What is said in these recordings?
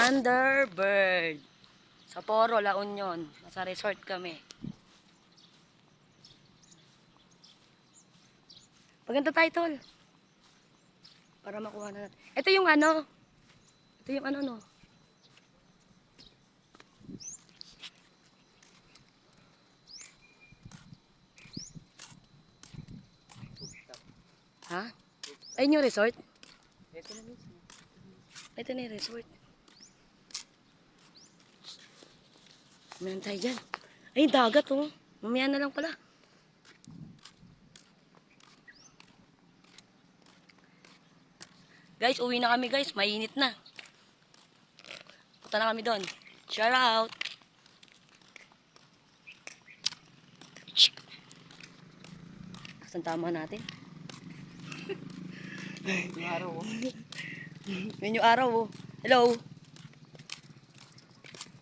Thunderbird. Sa Poro, La Union. Nasa resort kami. Paganda tayo, tol. Para makuha na natin. Ito yung ano. Ito yung ano, no. Ha? Ayun yung resort? Ito na mismo. Ito na yung resort. Meron tayo dyan. Ay, dagat, oh. Mamaya na lang pala. Guys, uwi na kami, guys. Mainit na. Punta na kami doon. Shout out. Asan tama natin? Yung araw, oh. Yun yung araw, oh. Hello.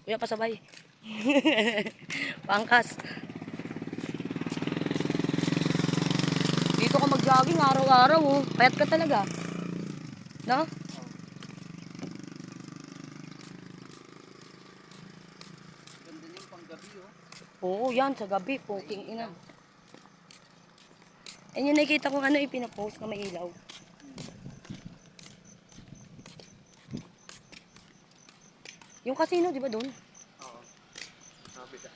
Kuya, pasabay. Pangkas. Dito ka mag-jogging araw-araw, oh. Payat ka talaga. No? Ganda na yung panggabi, oh. Oo, yan. Sa gabi. Puking ina. Ayun yung nakikita kong ano, ipinapost na may ilaw. Yung casino, di ba doon? Oo. Sabi ka.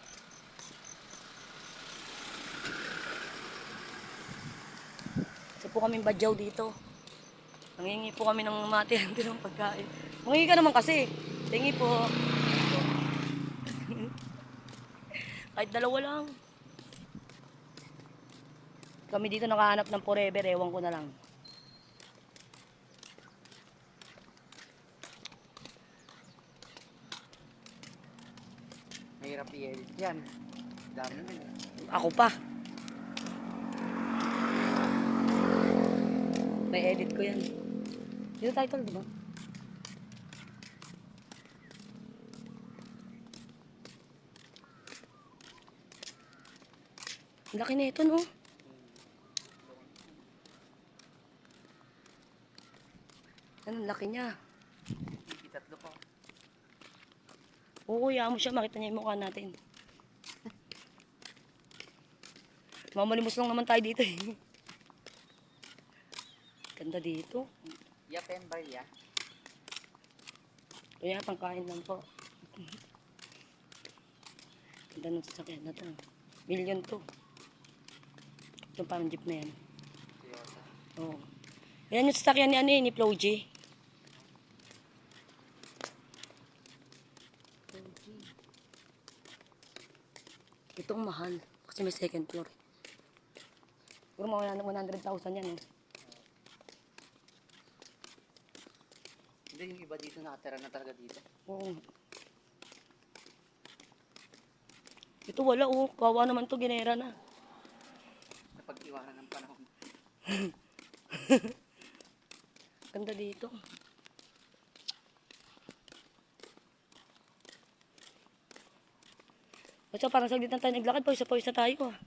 Kasi po kaming badyaw dito. Nangingi po kami ng mati-anti ng pagkain. Mangingi ka naman kasi. Tingi po. Kahit dalawa lang. Kami dito nakahanap ng forever, ewan ko na lang. Mahirap i-edit yan. Dami na eh. Ako pa. May edit ko yan. Dito title, di ba? Ang laki na ito, no? Ano, ang laki niya. Tatlo pa. Oo, mo siya. Makita niya yung mukha natin. Mamalimos lang naman tayo dito, eh. Ganda dito. Yapen ba ya? Kaya pangkain lang po. Ganda ng sasakyan na to. Million to. Itong parang jeep na yan. Toyota. Oo. Yan yung sasakyan ni ano eh, ni Flo G. Itong mahal. Kasi may second floor. Siguro mga 100,000 yan eh. Hindi, yung iba dito nakatira na talaga dito. Oo. Ito wala oh. Kawawa naman to, ginera na. Napag-iwanan ng panahon. Ganda dito. Basta parang saglit na tayo naglakad. Pawis na tayo ah.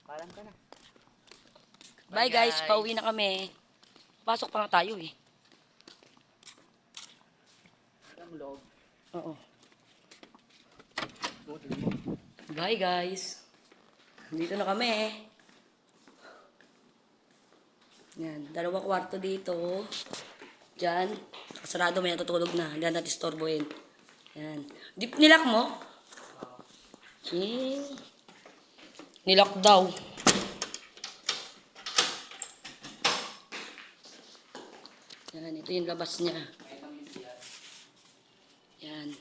Paalam ka na. Bye guys, pauwi na kami. Pasok pa nga tayo eh. Ang loob. Oo. Buti mo. Bye guys. Dito na kami. Yan, 2 kwarto dito. Diyan. Kasarado, may natutulog na. Hindi natin istorbohin. Yan. Nilak mo? Nilak daw. Yan, ito yung labas niya. Yan.